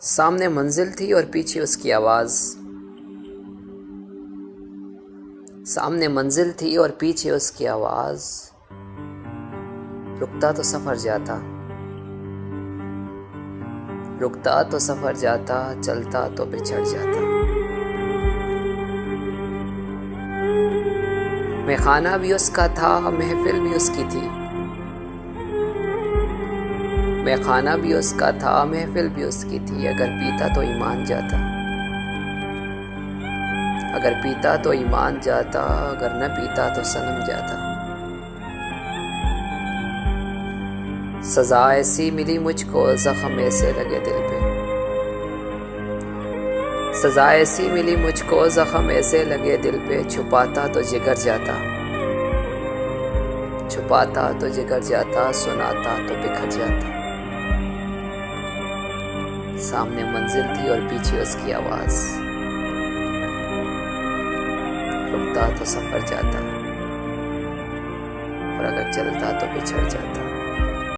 सामने मंजिल थी और पीछे उसकी आवाज़। सामने मंजिल थी और पीछे उसकी आवाज़। रुकता तो सफ़र जाता, रुकता तो सफ़र जाता, चलता तो बिछड़ जाता। मैं खाना भी उसका था, महफिल भी उसकी थी। मैं खाना भी उसका था, महफिल भी उसकी थी। अगर पीता तो ईमान जाता, अगर पीता तो ईमान जाता, अगर न पीता तो सनम जाता। सजा ऐसी मिली मुझको, जख्म ऐसे लगे दिल पे। सजा ऐसी मिली मुझको, जख्म ऐसे लगे दिल पे। छुपाता तो जिगर जाता, छुपाता तो जिगर जाता, सुनाता तो बिखर जाता। सामने मंजिल थी और पीछे उसकी आवाज़। रुकता तो सफ़र जाता, और अगर चलता तो बिछड़ जाता।